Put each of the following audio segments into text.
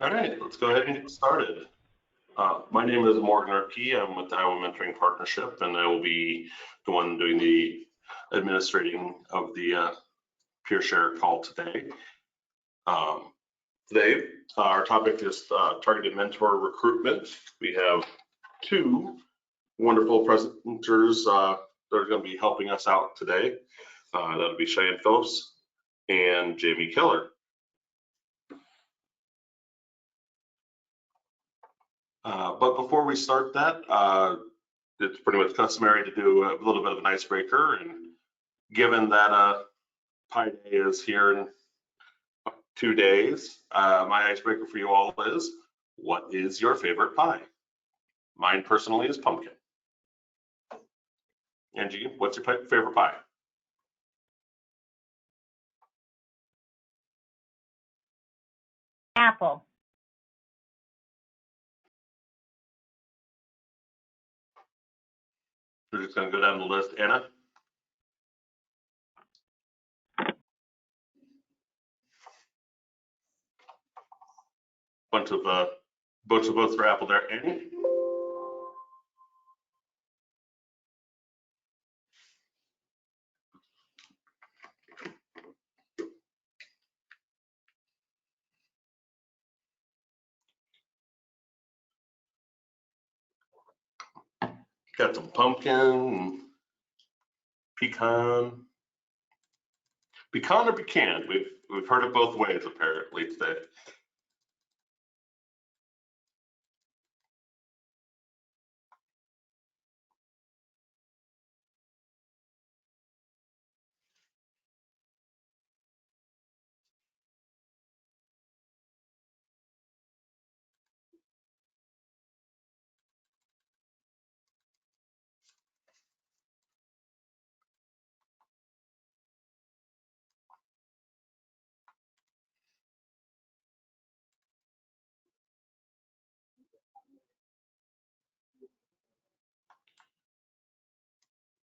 All right, let's go ahead and get started. My name is Morgan Erkey. I'm with the Iowa Mentoring Partnership, and I will be the one doing the administrating of the peer share call today. Today, our topic is targeted mentor recruitment. We have two wonderful presenters that are going to be helping us out today. That'll be Cheyenne Phillips and Jamie Keller. But before we start that, it's pretty much customary to do a little bit of an icebreaker. And given that Pi Day is here in 2 days, my icebreaker for you all is, what is your favorite pie? Mine personally is pumpkin. Angie, what's your favorite pie? Apple. We're just going to go down the list. Anna? Bunch of votes for apple there. Annie? Got some pumpkin, pecan. Pecan or pecan? We've heard it both ways apparently today.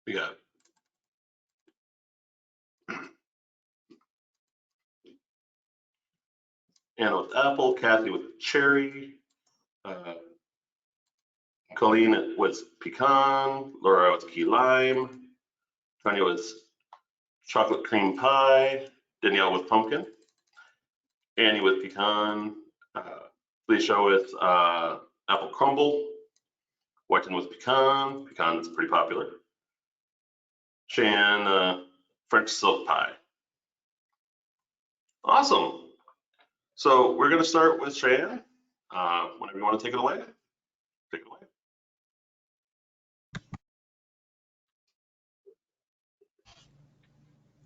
We got Anna with apple, Kathy with cherry, Colleen with pecan, Laura with key lime, Tanya with chocolate cream pie, Danielle with pumpkin, Annie with pecan, Felicia with apple crumble, Whiten with pecan, pecan's pretty popular, Shan, French silk pie. Awesome. So we're going to start with Shan. Whenever you want to take it away, take it away.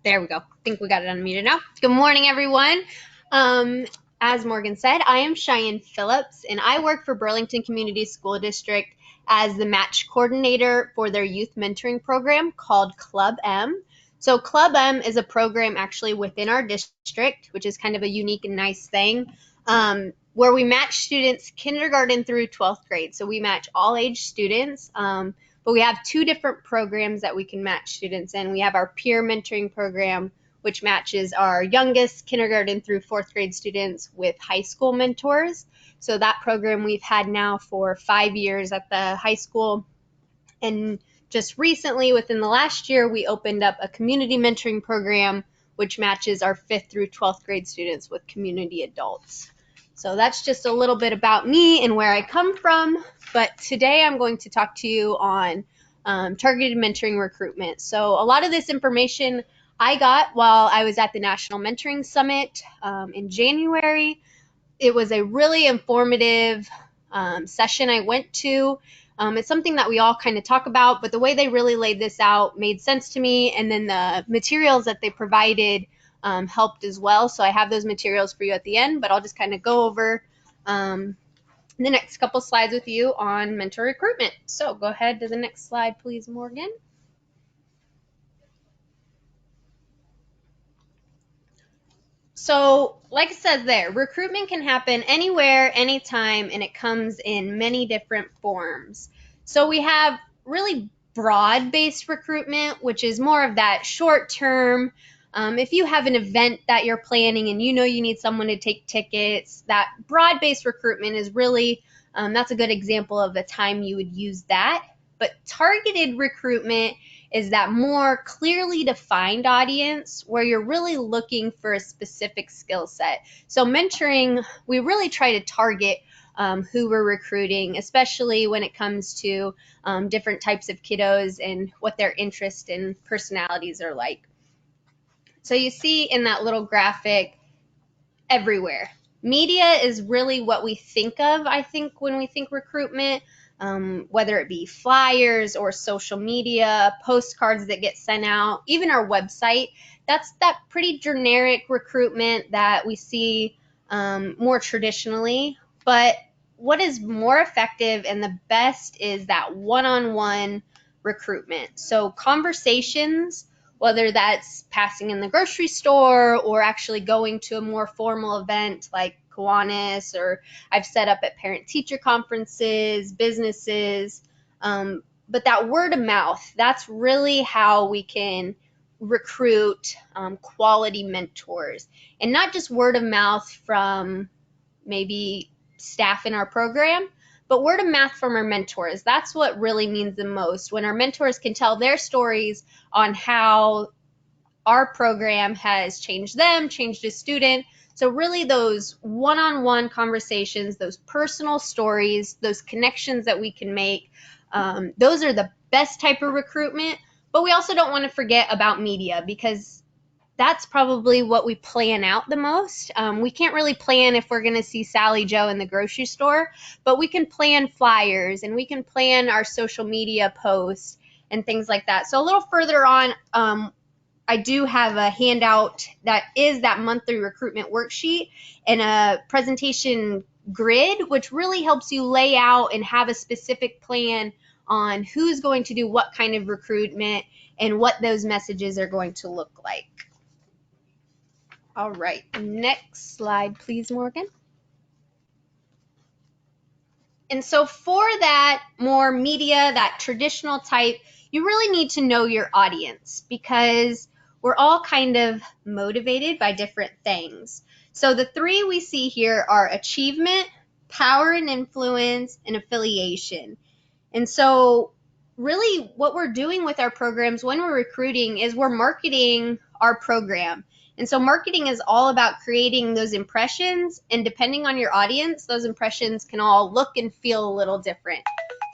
There we go. I think we got it unmuted now. Good morning, everyone. As Morgan said, I am Cheyenne Phillips, and I work for Burlington Community School District as the match coordinator for their youth mentoring program called Club M. So Club M is a program actually within our district, which is kind of a unique and nice thing, where we match students kindergarten through 12th grade. So we match all age students, but we have two different programs that we can match students in. We have our peer mentoring program, which matches our youngest kindergarten through 4th grade students with high school mentors. So that program we've had now for 5 years at the high school. And just recently, within the last year, we opened up a community mentoring program, which matches our 5th through 12th grade students with community adults. So that's just a little bit about me and where I come from. But today I'm going to talk to you on targeted mentoring recruitment. So a lot of this information I got while I was at the National Mentoring Summit in January. It was a really informative session I went to. It's something that we all kind of talk about, but the way they really laid this out made sense to me. And then the materials that they provided helped as well. So I have those materials for you at the end, but I'll just kind of go over the next couple slides with you on mentor recruitment. So go ahead to the next slide, please, Morgan. So like it says there, recruitment can happen anywhere, anytime, and it comes in many different forms. So we have really broad-based recruitment, which is more of that short-term, If you have an event that you're planning and you know you need someone to take tickets, that broad-based recruitment is really, that's a good example of a time you would use that. But targeted recruitment is that more clearly defined audience where you're really looking for a specific skill set. So mentoring, we really try to target who we're recruiting, especially when it comes to different types of kiddos and what their interests and personalities are like. So you see in that little graphic, everywhere. Media is really what we think of, I think, when we think recruitment, whether it be flyers or social media, postcards that get sent out, even our website. That's that pretty generic recruitment that we see more traditionally. But what is more effective and the best is that one-on-one recruitment. So conversations, whether that's passing in the grocery store or actually going to a more formal event like Kiwanis, or I've set up at parent-teacher conferences, businesses. But that word of mouth, that's really how we can recruit quality mentors. And not just word of mouth from maybe staff in our program, but word of mouth from our mentors. That's what really means the most, when our mentors can tell their stories on how our program has changed them, changed a student. So really those one-on-one conversations, those personal stories, those connections that we can make, those are the best type of recruitment. But we also don't want to forget about media, because that's probably what we plan out the most. We can't really plan if we're going to see Sally Joe in the grocery store, but we can plan flyers and we can plan our social media posts and things like that. So a little further on, I do have a handout that is that monthly recruitment worksheet and a presentation grid, which really helps you lay out and have a specific plan on who's going to do what kind of recruitment and what those messages are going to look like. All right, next slide, please, Morgan. And so for that more media, that traditional type, you really need to know your audience, because we're all kind of motivated by different things. So the three we see here are achievement, power and influence, and affiliation. And so really what we're doing with our programs when we're recruiting is we're marketing our program. And so marketing is all about creating those impressions, and depending on your audience, those impressions can all look and feel a little different.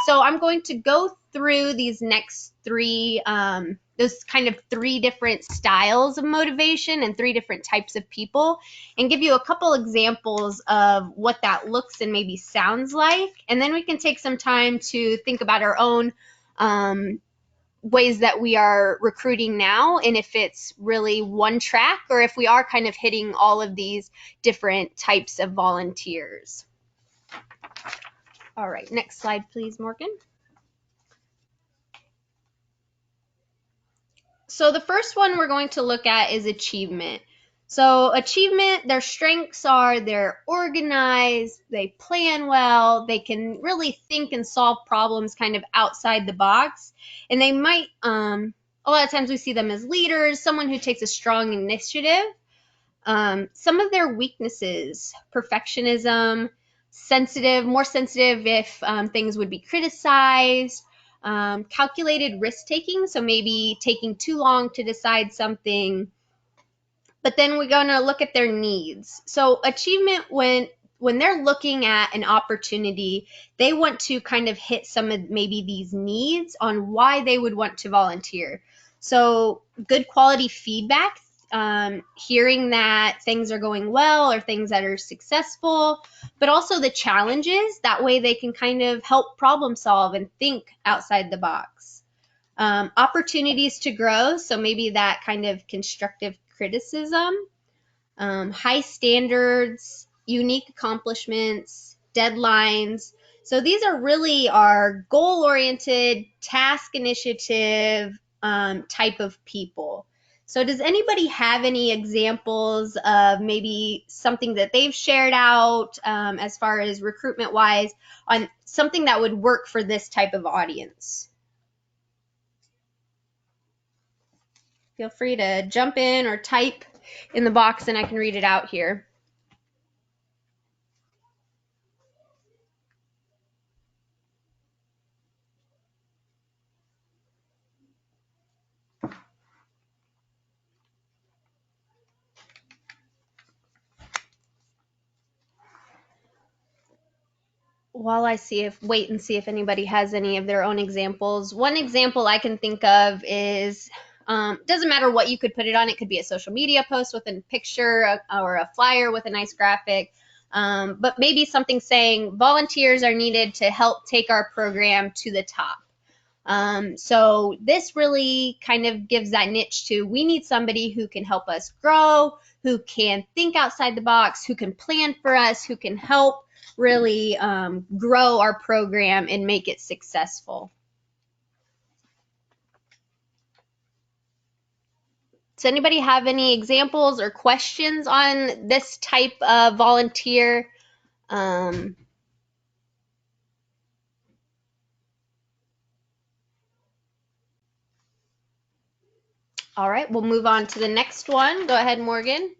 So I'm going to go through these next three, those kind of three different styles of motivation and three different types of people, and give you a couple examples of what that looks and maybe sounds like. And then we can take some time to think about our own ways that we are recruiting now, and if it's really one track or if we are kind of hitting all of these different types of volunteers. All right, next slide, please, Morgan. So the first one we're going to look at is achievement. So achievement, their strengths are they're organized, they plan well, they can really think and solve problems kind of outside the box, and they might, a lot of times we see them as leaders, someone who takes a strong initiative. Some of their weaknesses, perfectionism, sensitive, more sensitive if things would be criticized, calculated risk-taking, so maybe taking too long to decide something. But then we're going to look at their needs. So achievement, when they're looking at an opportunity, they want to kind of hit some of maybe these needs on why they would want to volunteer. So good quality feedback, hearing that things are going well or things that are successful, but also the challenges. That way they can kind of help problem solve and think outside the box. Opportunities to grow, so maybe that kind of constructive criticism, high standards, unique accomplishments, deadlines. So these are really our goal-oriented, task initiative type of people. So does anybody have any examples of maybe something that they've shared out as far as recruitment-wise on something that would work for this type of audience? Feel free to jump in or type in the box and I can read it out here. While I wait and see if anybody has any of their own examples. One example I can think of is, doesn't matter what you could put it on. It could be a social media post with a picture or a flyer with a nice graphic. But maybe something saying volunteers are needed to help take our program to the top. So this really kind of gives that niche to, we need somebody who can help us grow, who can think outside the box, who can plan for us, who can help really grow our program and make it successful. Does anybody have any examples or questions on this type of volunteer? All right, we'll move on to the next one. Go ahead, Morgan.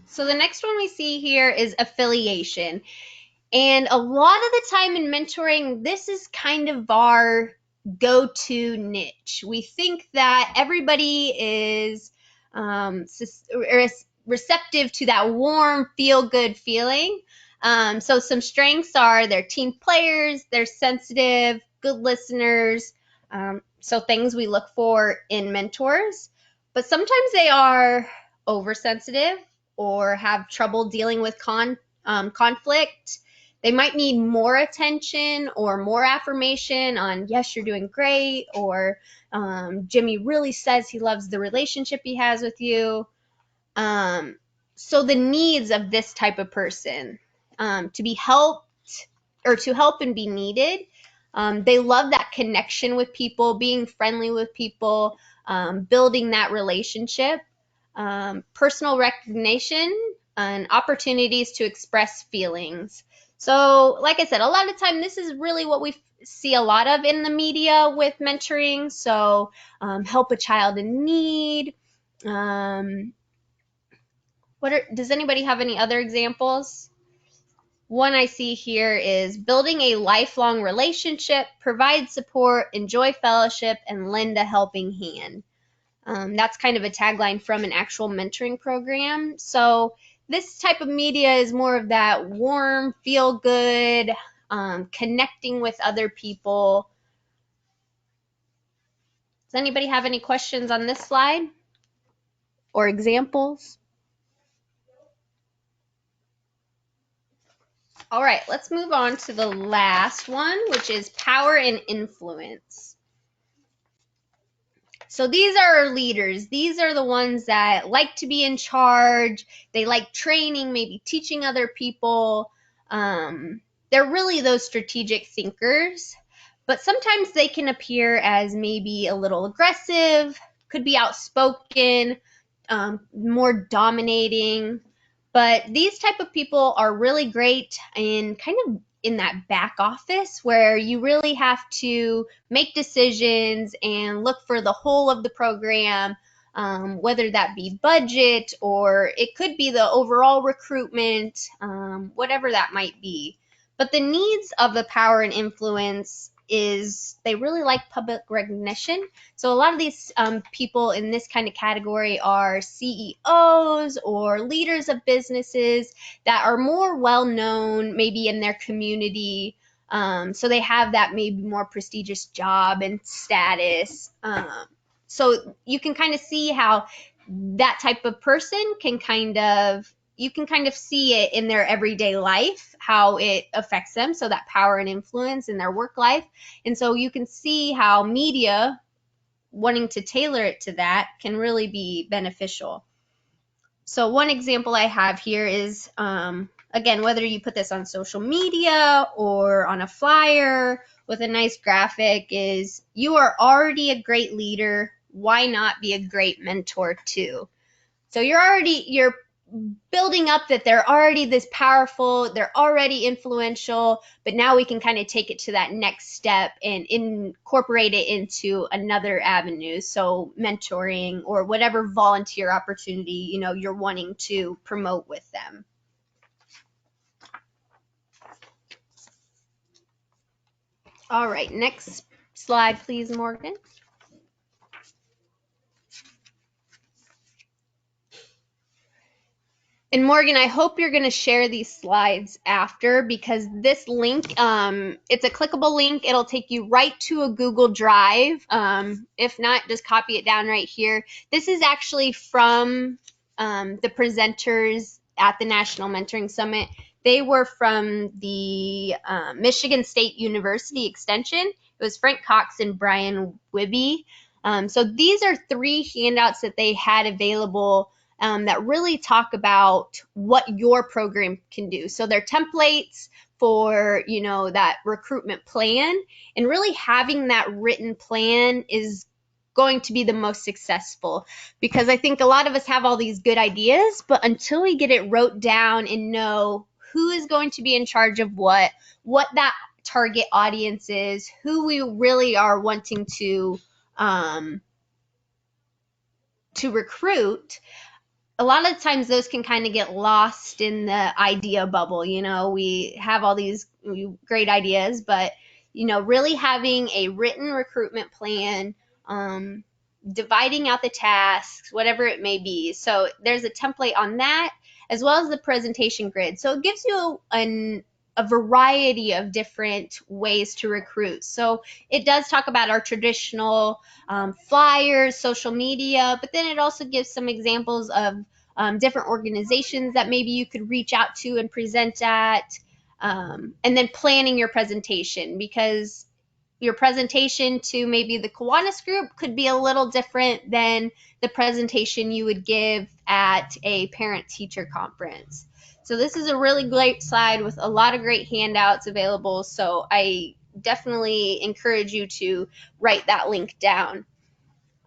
So the next one we see here is affiliation. And a lot of the time in mentoring, this is kind of our go-to niche. We think that everybody is receptive to that warm, feel-good feeling. So some strengths are they're team players, they're sensitive, good listeners. So things we look for in mentors. But sometimes they are oversensitive or have trouble dealing with conflict. They might need more attention or more affirmation on, yes, you're doing great, or Jimmy really says he loves the relationship he has with you. So the needs of this type of person, to be helped or to help and be needed. They love that connection with people, being friendly with people, building that relationship, personal recognition, and opportunities to express feelings. So, like I said, a lot of time this is really what we see a lot of in the media with mentoring. So, help a child in need. Does anybody have any other examples? One I see here is building a lifelong relationship, provide support, enjoy fellowship, and lend a helping hand. That's kind of a tagline from an actual mentoring program. So this type of media is more of that warm, feel good, connecting with other people. Does anybody have any questions on this slide or examples? All right, let's move on to the last one, which is power and influence. So these are our leaders. These are the ones that like to be in charge. They like training, maybe teaching other people. They're really those strategic thinkers, but sometimes they can appear as maybe a little aggressive, could be outspoken, more dominating. But these type of people are really great in kind of in that back office where you really have to make decisions and look for the whole of the program, whether that be budget or it could be the overall recruitment, whatever that might be. But the needs of the power and influence is they really like public recognition. So a lot of these people in this kind of category are CEOs or leaders of businesses that are more well known maybe in their community. So they have that maybe more prestigious job and status. So you can kind of see how that type of person can you can kind of see it in their everyday life, how it affects them. So that power and influence in their work life. And so you can see how media wanting to tailor it to that can really be beneficial. So one example I have here is, again, whether you put this on social media or on a flyer with a nice graphic, is you are already a great leader. Why not be a great mentor too? So you're building up that they're already this powerful, they're already influential, but now we can kind of take it to that next step and incorporate it into another avenue. So mentoring or whatever volunteer opportunity, you're wanting to promote with them. All right, next slide, please, Morgan. And Morgan, I hope you're going to share these slides after, because this link, it's a clickable link. It'll take you right to a Google Drive. If not, just copy it down right here. This is actually from the presenters at the National Mentoring Summit. They were from the Michigan State University Extension. It was Frank Cox and Brian Wibby. So these are 3 handouts that they had available that really talk about what your program can do. So they're templates for, that recruitment plan, and really having that written plan is going to be the most successful, because I think a lot of us have all these good ideas, but until we get it wrote down and know who is going to be in charge of what that target audience is, who we really are wanting to recruit, a lot of times those can kind of get lost in the idea bubble. We have all these great ideas, but really having a written recruitment plan, dividing out the tasks, whatever it may be. So there's a template on that, as well as the presentation grid. So it gives you a variety of different ways to recruit. So it does talk about our traditional flyers, social media, but then it also gives some examples of different organizations that maybe you could reach out to and present at, and then planning your presentation, because your presentation to maybe the Kiwanis group could be a little different than the presentation you would give at a parent-teacher conference. So this is a really great slide with a lot of great handouts available. So I definitely encourage you to write that link down.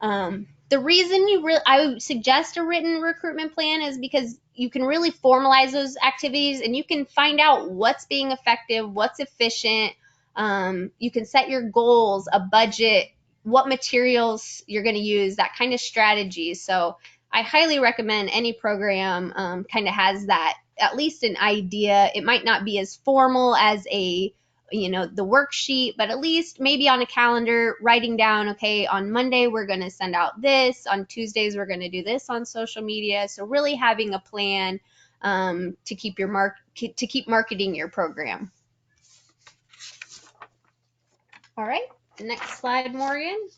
The reason I would suggest a written recruitment plan is because you can really formalize those activities and you can find out what's being effective, what's efficient. You can set your goals, a budget, what materials you're going to use, that kind of strategy. So I highly recommend any program kind of has that, at least an idea. It might not be as formal as the worksheet, but at least maybe on a calendar, writing down, okay, on Monday we're going to send out this, on Tuesdays we're going to do this on social media. So really having a plan to keep marketing your program. All right, next slide, Morgan.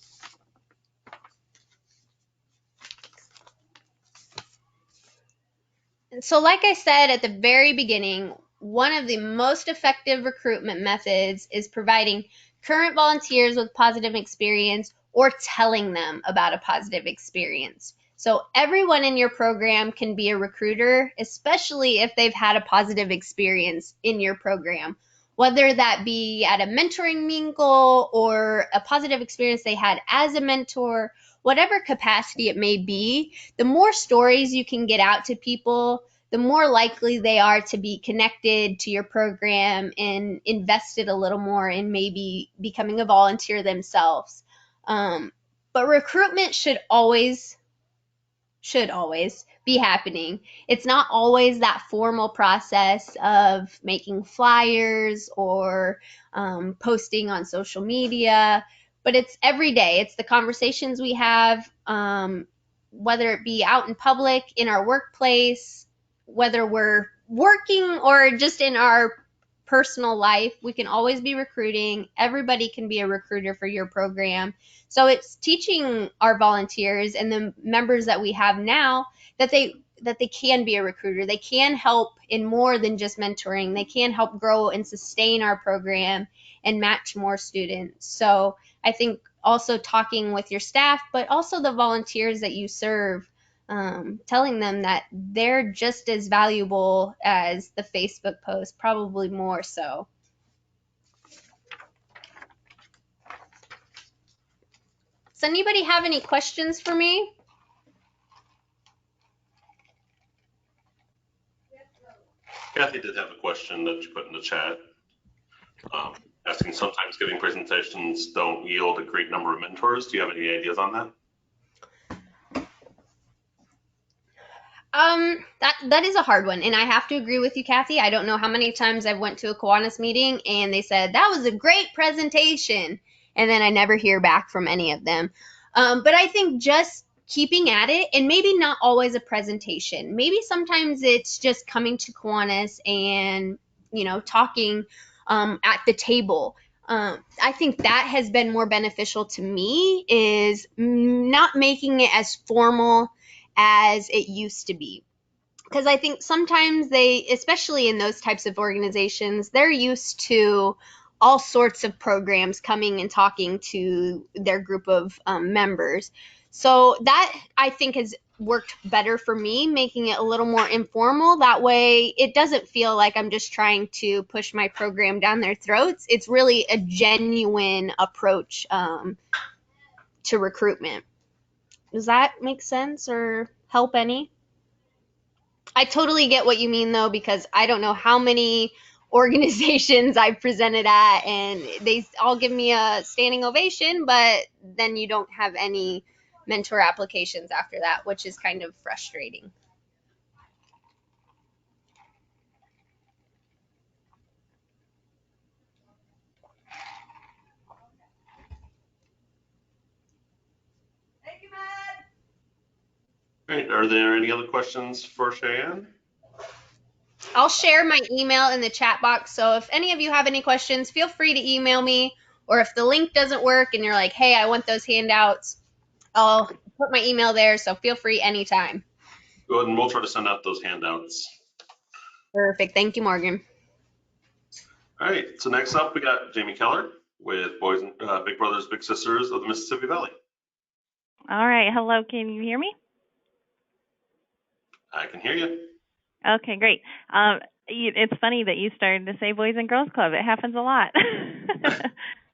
So like I said at the very beginning, one of the most effective recruitment methods is providing current volunteers with positive experience or telling them about a positive experience. So everyone in your program can be a recruiter, especially if they've had a positive experience in your program, whether that be at a mentoring mingle or a positive experience they had as a mentor, whatever capacity it may be. The more stories you can get out to people, the more likely they are to be connected to your program and invested a little more in maybe becoming a volunteer themselves. But recruitment should always be happening. It's not always that formal process of making flyers or posting on social media, but it's every day. It's the conversations we have, whether it be out in public, in our workplace, whether we're working or just in our personal life. We can always be recruiting. Everybody can be a recruiter for your program. So it's teaching our volunteers and the members that we have now that they can be a recruiter. They can help in more than just mentoring. They can help grow and sustain our program and match more students. So I think also talking with your staff, but also the volunteers that you serve, telling them that they're just as valuable as the Facebook post, probably more so. Does anybody have any questions for me? Kathy did have a question that you put in the chat, asking sometimes giving presentations don't yield a great number of mentors. Do you have any ideas on that? That is a hard one, and I have to agree with you, Kathy. I don't know how many times I've went to a Kiwanis meeting and they said that was a great presentation, and then I never hear back from any of them. But I think just keeping at it, and maybe not always a presentation. Maybe sometimes it's just coming to Kiwanis and talking at the table. I think that has been more beneficial to me, is not making it as formal as it used to be. Because I think sometimes they, especially in those types of organizations, they're used to all sorts of programs coming and talking to their group of members. So that, I think, has worked better for me, making it a little more informal. That way it doesn't feel like I'm just trying to push my program down their throats. It's really a genuine approach to recruitment. Does that make sense or help any? I totally get what you mean, though, because I don't know how many organizations I've presented at, and they all give me a standing ovation, but then you don't have any mentor applications after that, which is kind of frustrating. All right, are there any other questions for Cheyenne? I'll share my email in the chat box, so if any of you have any questions, feel free to email me, or if the link doesn't work and you're like, hey, I want those handouts, I'll put my email there, so feel free anytime. Go ahead and we'll try to send out those handouts. Perfect. Thank you, Morgan. All right, so next up we got Jamie Keller with Big Brothers Big Sisters of the Mississippi Valley. All right, hello, can you hear me? I can hear you. Okay, great. It's funny that you started to say Boys and Girls Club. It happens a lot.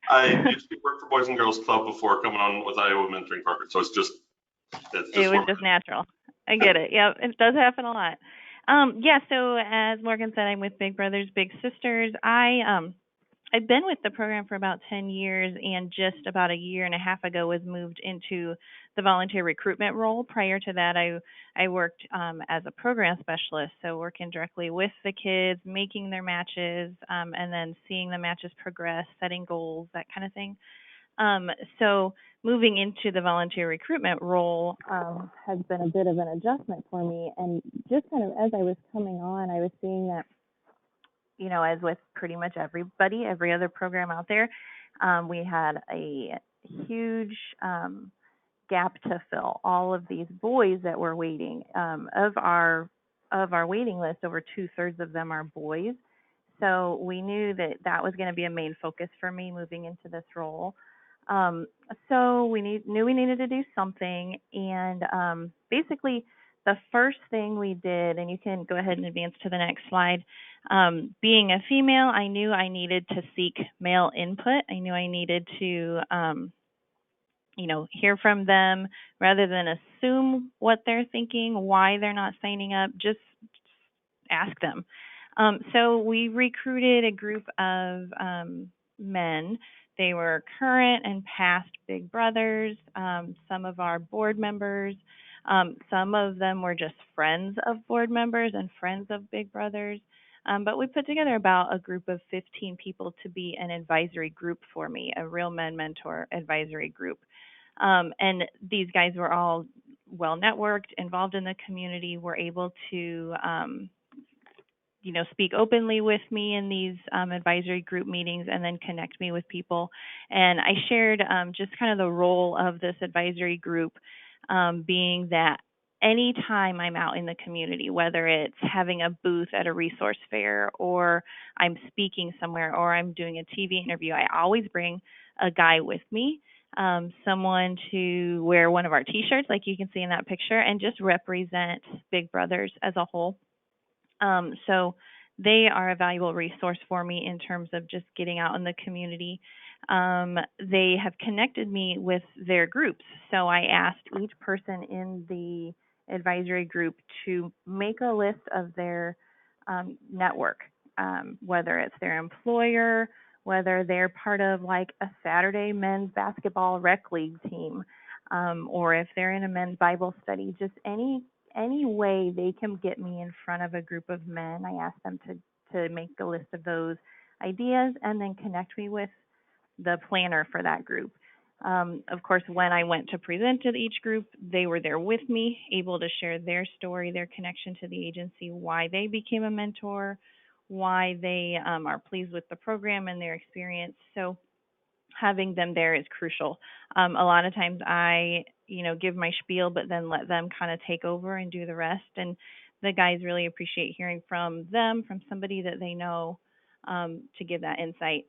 I used to work for Boys and Girls Club before coming on with Iowa Mentoring Partners, so it was just natural. I get it. Yeah, it does happen a lot. So as Morgan said, I'm with Big Brothers Big Sisters. I've been with the program for about 10 years, and just about a year and a half ago was moved into the volunteer recruitment role. Prior to that, I worked as a program specialist, so working directly with the kids, making their matches, and then seeing the matches progress, setting goals, that kind of thing. So moving into the volunteer recruitment role has been a bit of an adjustment for me. And just kind of as I was coming on, I was seeing that, as with pretty much everybody, every other program out there, we had a huge gap to fill. All of these boys that were waiting, of our waiting list, over 2/3 of them are boys. So we knew that was going to be a main focus for me moving into this role. So we knew we needed to do something, and basically the first thing we did, and you can go ahead and advance to the next slide. Being a female, I knew I needed to seek male input. I knew I needed to, hear from them rather than assume what they're thinking, why they're not signing up. Just ask them. So we recruited a group of men. They were current and past Big Brothers, some of our board members. Some of them were just friends of board members and friends of Big Brothers. But we put together about a group of 15 people to be an advisory group for me, a Real Men Mentor advisory group. And these guys were all well networked, involved in the community, were able to speak openly with me in these advisory group meetings, and then connect me with people. And I shared just kind of the role of this advisory group, being that anytime I'm out in the community, whether it's having a booth at a resource fair, or I'm speaking somewhere, or I'm doing a TV interview, I always bring a guy with me, someone to wear one of our t-shirts, like you can see in that picture, and just represent Big Brothers as a whole. So they are a valuable resource for me in terms of just getting out in the community. They have connected me with their groups. So I asked each person in the advisory group to make a list of their network, whether it's their employer, whether they're part of like a Saturday men's basketball rec league team, or if they're in a men's Bible study, just any way they can get me in front of a group of men. I ask them to make a list of those ideas and then connect me with the planner for that group. Of course, when I went to present to each group, they were there with me, able to share their story, their connection to the agency, why they became a mentor, why they are pleased with the program and their experience. So having them there is crucial. A lot of times I, give my spiel, but then let them kind of take over and do the rest. And the guys really appreciate hearing from them, from somebody that they know, to give that insight.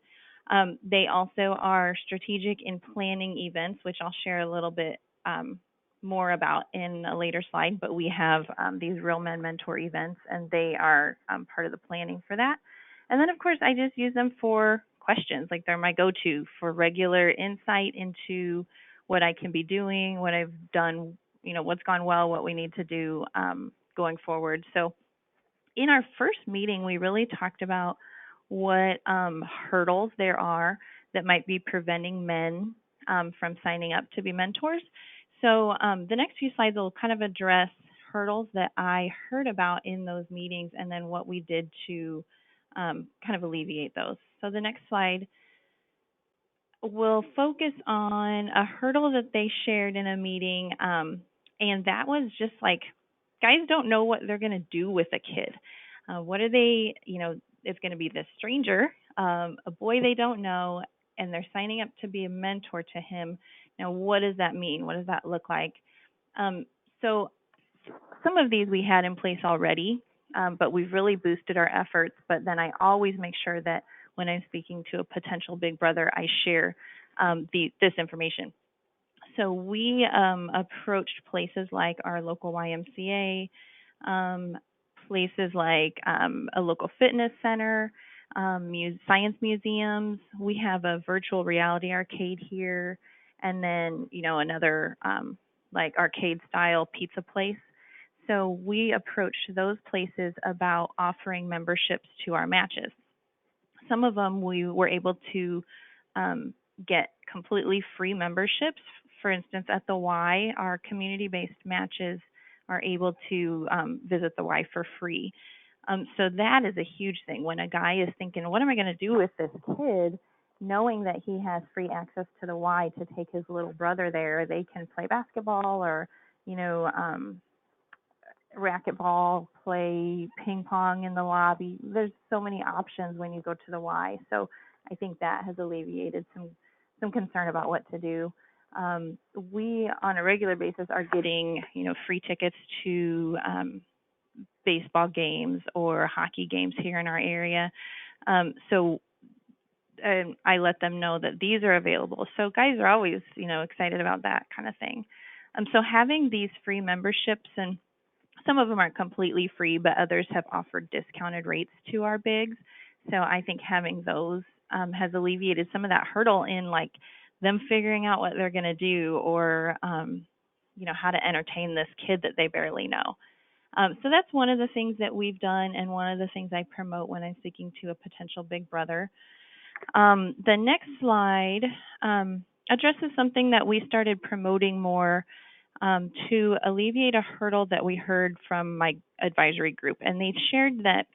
They also are strategic in planning events, which I'll share a little bit more about in a later slide. But we have these Real Men Mentor events, and they are part of the planning for that. And then, of course, I just use them for questions. Like, they're my go-to for regular insight into what I can be doing, what I've done, what's gone well, what we need to do going forward. So in our first meeting, we really talked about what hurdles there are that might be preventing men from signing up to be mentors. So the next few slides will kind of address hurdles that I heard about in those meetings and then what we did to kind of alleviate those. So the next slide will focus on a hurdle that they shared in a meeting, and that was just like, guys don't know what they're going to do with a kid. What are they, it's going to be this stranger, a boy they don't know, and they're signing up to be a mentor to him. Now, what does that mean? What does that look like? So some of these we had in place already, but we've really boosted our efforts. But then I always make sure that when I'm speaking to a potential big brother, I share this information. So we approached places like our local YMCA, places like a local fitness center, science museums. We have a virtual reality arcade here, and then another like arcade style pizza place. So we approached those places about offering memberships to our matches. Some of them we were able to get completely free memberships. For instance, at the Y, our community-based matches are able to visit the Y for free. So that is a huge thing. When a guy is thinking, what am I going to do with this kid? Knowing that he has free access to the Y to take his little brother there, they can play basketball or, racquetball, play ping pong in the lobby. There's so many options when you go to the Y. So I think that has alleviated some concern about what to do. We, on a regular basis, are getting free tickets to baseball games or hockey games here in our area. So I let them know that these are available. So guys are always excited about that kind of thing. So having these free memberships, and some of them aren't completely free, but others have offered discounted rates to our bigs. So I think having those has alleviated some of that hurdle in like them figuring out what they're going to do or, how to entertain this kid that they barely know. So that's one of the things that we've done and one of the things I promote when I'm speaking to a potential big brother. The next slide addresses something that we started promoting more to alleviate a hurdle that we heard from my advisory group. And they shared that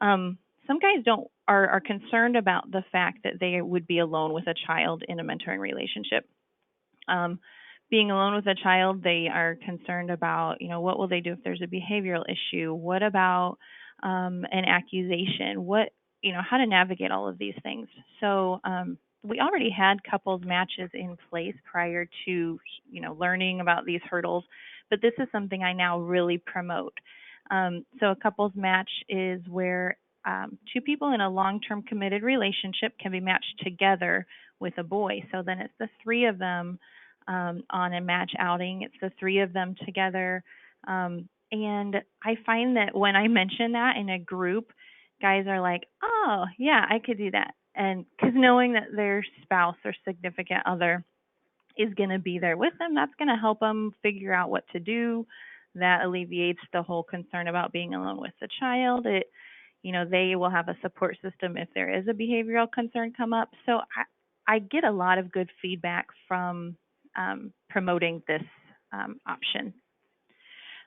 some guys are concerned about the fact that they would be alone with a child in a mentoring relationship. Being alone with a child, they are concerned about, what will they do if there's a behavioral issue? What about an accusation? How to navigate all of these things. So we already had couples matches in place prior to, learning about these hurdles, but this is something I now really promote. So a couples match is where two people in a long-term committed relationship can be matched together with a boy. So then it's the three of them on a match outing. It's the three of them together. And I find that when I mention that in a group, guys are like, oh, yeah, I could do that. And because knowing that their spouse or significant other is going to be there with them, that's going to help them figure out what to do. that alleviates the whole concern about being alone with the child. They will have a support system if there is a behavioral concern come up. So I get a lot of good feedback from promoting this option.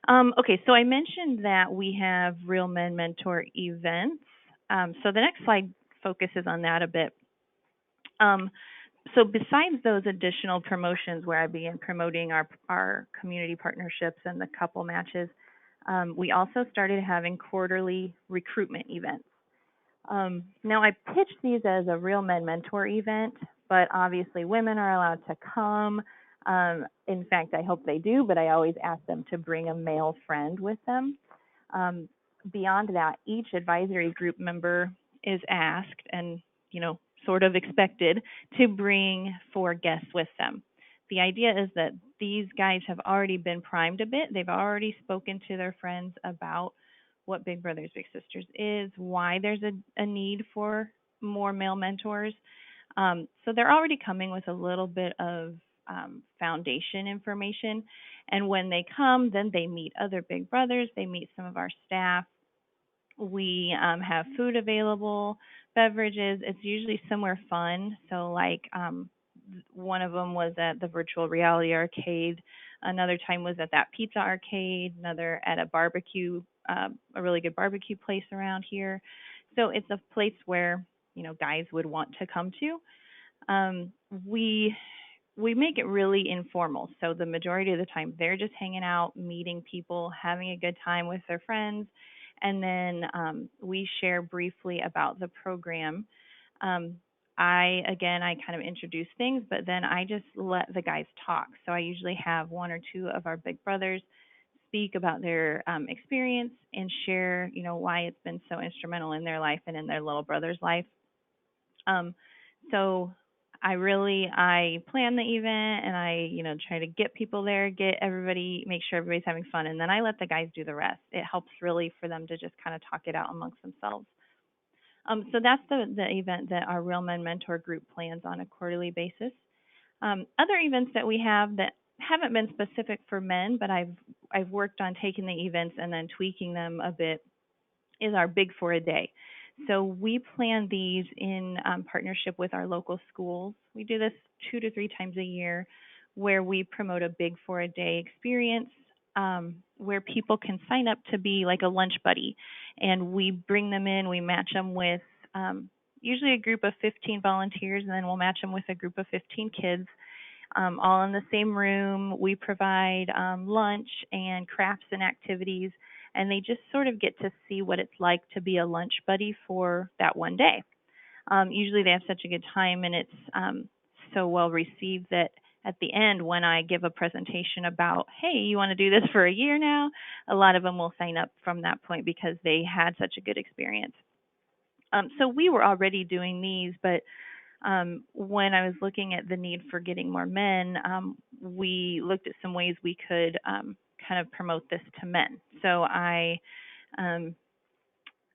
Okay, so I mentioned that we have Real Men Mentor events. So the next slide focuses on that a bit. So besides those additional promotions where I began promoting our community partnerships and the couple matches, we also started having quarterly recruitment events. Now I pitched these as a Real Men Mentor event, but obviously women are allowed to come. In fact, I hope they do, but I always ask them to bring a male friend with them. Beyond that, each advisory group member is asked and, sort of expected to bring 4 guests with them. The idea is that these guys have already been primed a bit. They've already spoken to their friends about what Big Brothers Big Sisters is, why there's a need for more male mentors. So they're already coming with a little bit of foundation information. And when they come, then they meet other Big Brothers, they meet some of our staff. We have food available, beverages. It's usually somewhere fun. So like one of them was at the virtual reality arcade. Another time was at that pizza arcade. Another at a barbecue, a really good barbecue place around here. So it's a place where, guys would want to come to. We make it really informal. So the majority of the time they're just hanging out, meeting people, having a good time with their friends. And then we share briefly about the program. I kind of introduce things, but then I just let the guys talk. So I usually have 1 or 2 of our big brothers speak about their experience and share, why it's been so instrumental in their life and in their little brother's life. So I plan the event and I, try to get people there, make sure everybody's having fun. And then I let the guys do the rest. It helps really for them to just kind of talk it out amongst themselves. So that's the event that our Real Men Mentor group plans on a quarterly basis. Other events that we have that haven't been specific for men, but I've worked on taking the events and then tweaking them a bit is our Big for a Day. So we plan these in partnership with our local schools. We do this 2 to 3 times a year where we promote a Big for a Day experience where people can sign up to be like a lunch buddy. And we bring them in, we match them with usually a group of 15 volunteers, and then we'll match them with a group of 15 kids. All in the same room. We provide lunch and crafts and activities, and they just sort of get to see what it's like to be a lunch buddy for that one day. Usually they have such a good time, and it's so well received that at the end, when I give a presentation about, hey, you want to do this for a year now, a lot of them will sign up from that point because they had such a good experience. So we were already doing these, but when I was looking at the need for getting more men, we looked at some ways we could kind of promote this to men. So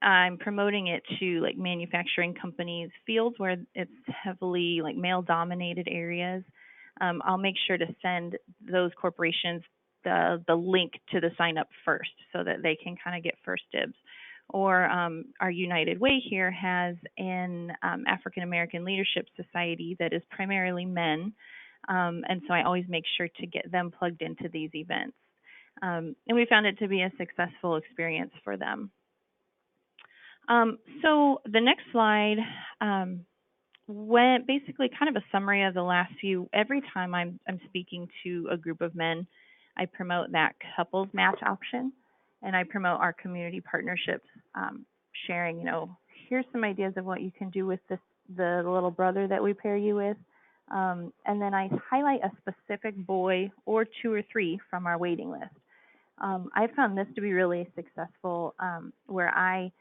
I'm promoting it to like manufacturing companies, fields where it's heavily like male dominated areas. I'll make sure to send those corporations the link to the sign up first so that they can kind of get first dibs. Or our United Way here has an African American Leadership Society that is primarily men. And so I always make sure to get them plugged into these events. And we found it to be a successful experience for them. So the next slide went basically kind of a summary of the last few. Every time I'm speaking to a group of men, I promote that couples match option, and I promote our community partnerships, sharing, here's some ideas of what you can do with the little brother that we pair you with. And then I highlight a specific boy or 2 or 3 from our waiting list. I found this to be really successful, where I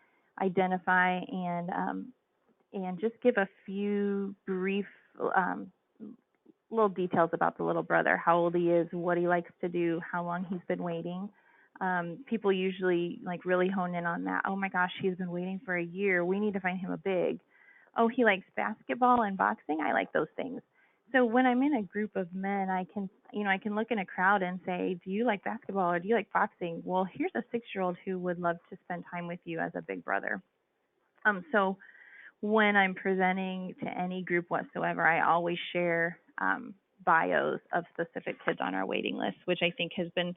identify and just give a few brief little details about the little brother, how old he is, what he likes to do, how long he's been waiting. People usually like really hone in on that. Oh my gosh, he's been waiting for a year. We need to find him a big. Oh, he likes basketball and boxing. I like those things. So when I'm in a group of men, I can look in a crowd and say, do you like basketball or do you like boxing? Well, here's a 6-year-old who would love to spend time with you as a big brother. So when I'm presenting to any group whatsoever, I always share bios of specific kids on our waiting list, which I think has been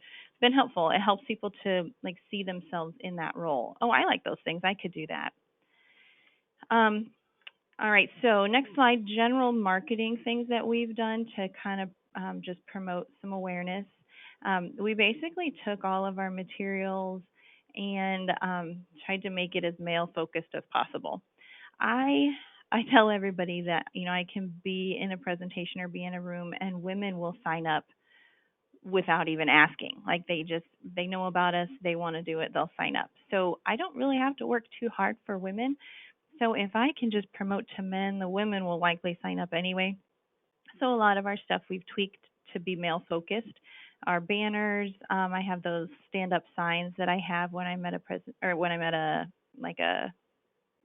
helpful. It helps people to like see themselves in that role. Oh, I like those things. I could do that. All right, so next slide, general marketing things that we've done to kind of just promote some awareness. We basically took all of our materials and tried to make it as male focused as possible. I I tell everybody that, I can be in a presentation or be in a room and women will sign up without even asking. Like they know about us, they want to do it, they'll sign up. So I don't really have to work too hard for women. So if I can just promote to men, the women will likely sign up anyway. So a lot of our stuff we've tweaked to be male focused. Our banners, I have those stand up signs that I have when I'm at a present or when I'm at a like a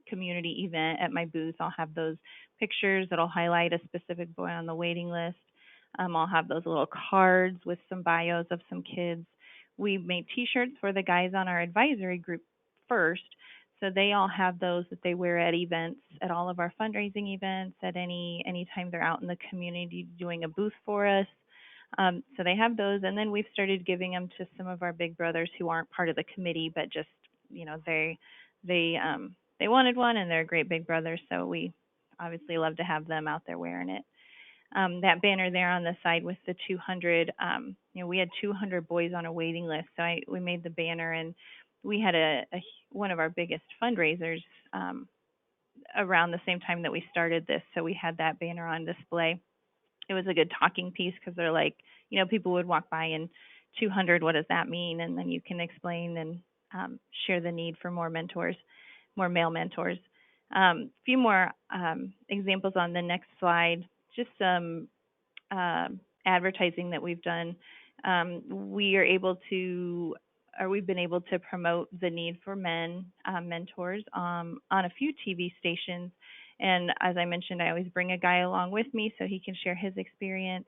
community event at my booth. I'll have those pictures that'll highlight a specific boy on the waiting list. I'll have those little cards with some bios of some kids. We made T-shirts for the guys on our advisory group first, so they all have those that they wear at events, at all of our fundraising events, at anytime they're out in the community doing a booth for us. So they have those, and then we've started giving them to some of our big brothers who aren't part of the committee, but just they wanted one, and they're great big brothers, so we obviously love to have them out there wearing it. That banner there on the side with the 200, we had 200 boys on a waiting list, so we made the banner, and we had one of our biggest fundraisers around the same time that we started this, so we had that banner on display. It was a good talking piece because they're like, people would walk by and 200, what does that mean? And then you can explain and share the need for more mentors, more male mentors. A few more examples on the next slide, just some advertising that we've done. We've been able to promote the need for men mentors on a few TV stations. And as I mentioned, I always bring a guy along with me so he can share his experience.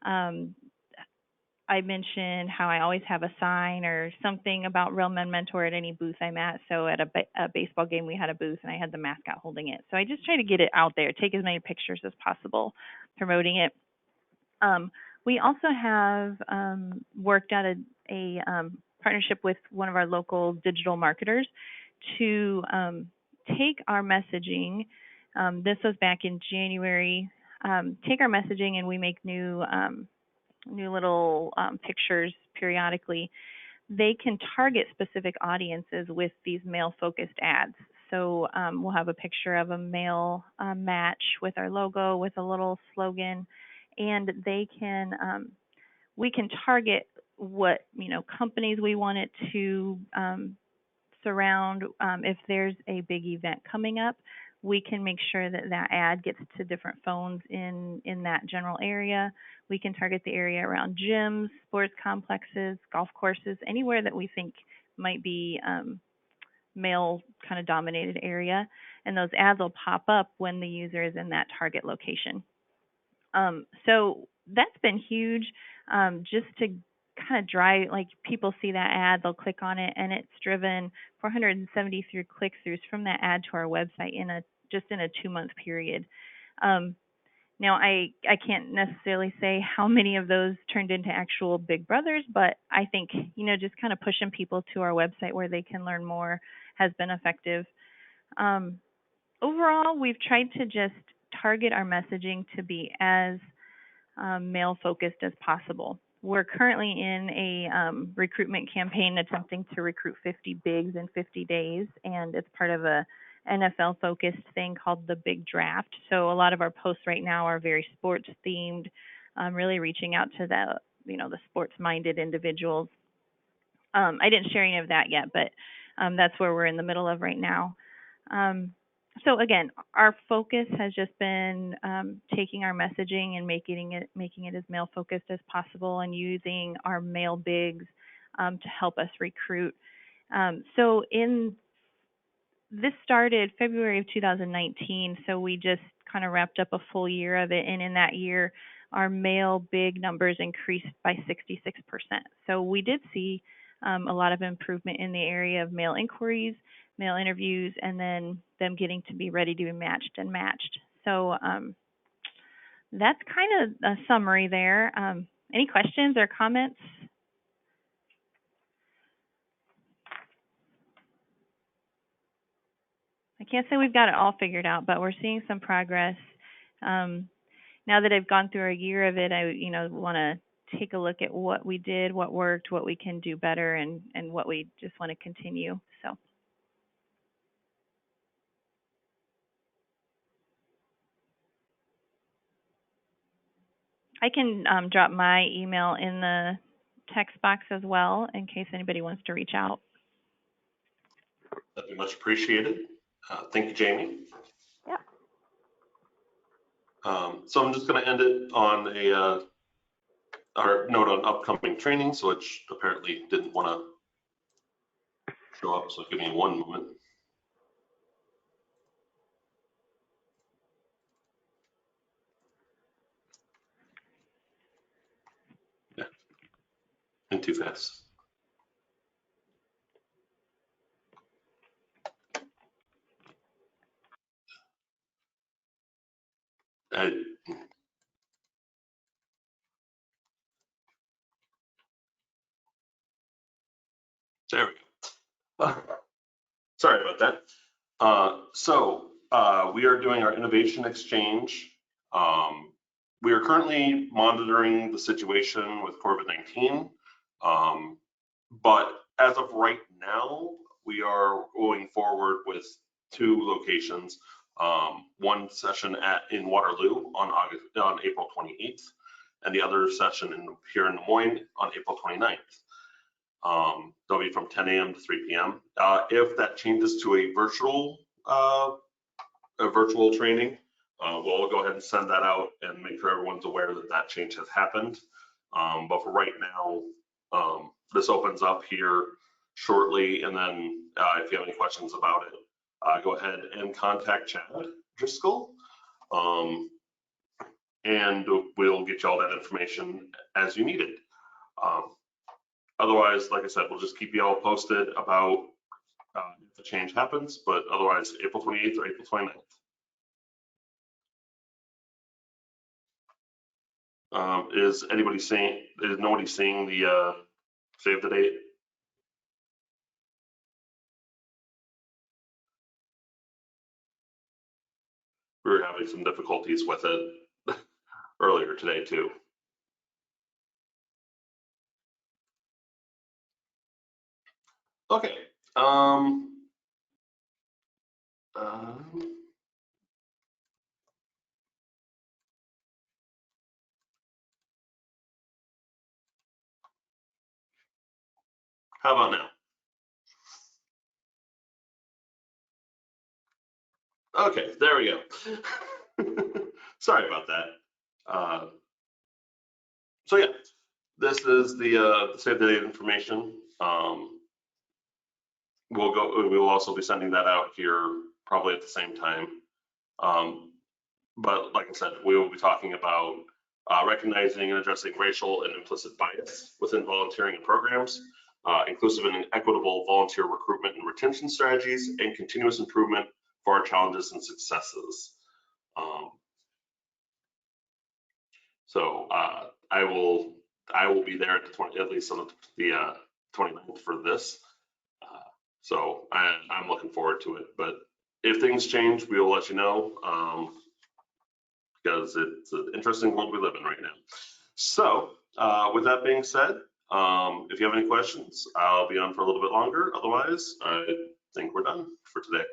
I mentioned how I always have a sign or something about Real Men Mentor at any booth I'm at. So at a baseball game, we had a booth and I had the mascot holding it. So I just try to get it out there, take as many pictures as possible promoting it. We also have worked out a partnership with one of our local digital marketers to take our messaging. This was back in January. Take our messaging and we make new little pictures periodically. They can target specific audiences with these male-focused ads. So we'll have a picture of a male match with our logo with a little slogan, and we can target what companies we want it to surround. If there's a big event coming up, we can make sure that ad gets to different phones in that general area. We can target the area around gyms, sports complexes, golf courses, anywhere that we think might be male kind of dominated area. And those ads will pop up when the user is in that target location. So that's been huge, just to kind of drive, like people see that ad, they'll click on it, and it's driven 473 click-throughs from that ad to our website in a 2-month period. Now I can't necessarily say how many of those turned into actual big brothers, but I think just kind of pushing people to our website where they can learn more has been effective. Overall, we've tried to just target our messaging to be as male focused as possible. We're currently in a recruitment campaign attempting to recruit 50 bigs in 50 days, and it's part of a NFL focused thing called the Big Draft. So a lot of our posts right now are very sports themed, really reaching out to the sports minded individuals. I didn't share any of that yet, but that's where we're in the middle of right now. So again, our focus has just been taking our messaging and making it as male focused as possible, and using our male bigs to help us recruit. This started February of 2019, so we just kind of wrapped up a full year of it, and in that year, our male big numbers increased by 66%. So we did see a lot of improvement in the area of male inquiries, male interviews, and then them getting to be ready to be matched and matched. So that's kind of a summary there. Any questions or comments? I can't say we've got it all figured out, but we're seeing some progress. Now that I've gone through a year of it, I want to take a look at what we did, what worked, what we can do better, and what we just want to continue. So. I can drop my email in the text box as well in case anybody wants to reach out. That'd be much appreciated. Thank you, Jamie. Yeah. So I'm just going to end it on our note on upcoming trainings, which apparently didn't want to show up. So give me one moment. Yeah, and too fast. There we go. Sorry about that. So we are doing our innovation exchange. We are currently monitoring the situation with COVID-19, but as of right now, we are going forward with 2 locations. One session in Waterloo on April 28th, and the other session here in Des Moines on April 29th. They'll be from 10 a.m. to 3 p.m. If that changes to a virtual training, we'll go ahead and send that out and make sure everyone's aware that that change has happened. But for right now, this opens up here shortly, and then if you have any questions about it, go ahead and contact Chad Driscoll, and we'll get you all that information as you need it. Otherwise, like I said, we'll just keep you all posted about if the change happens, but otherwise, April 28th or April 29th. Is nobody seeing the save the date? We were having some difficulties with it earlier today too. Okay. How about now? Okay, there we go. Sorry about that. So yeah, this is the save the date information. We will also be sending that out here probably at the same time. But like I said, we will be talking about recognizing and addressing racial and implicit bias within volunteering and programs, inclusive and equitable volunteer recruitment and retention strategies, and continuous improvement for our challenges and successes. So I will be there at least on the 29th for this. So I'm looking forward to it. But if things change, we will let you know, because it's an interesting world we live in right now. So with that being said, if you have any questions, I'll be on for a little bit longer. Otherwise, I think we're done for today.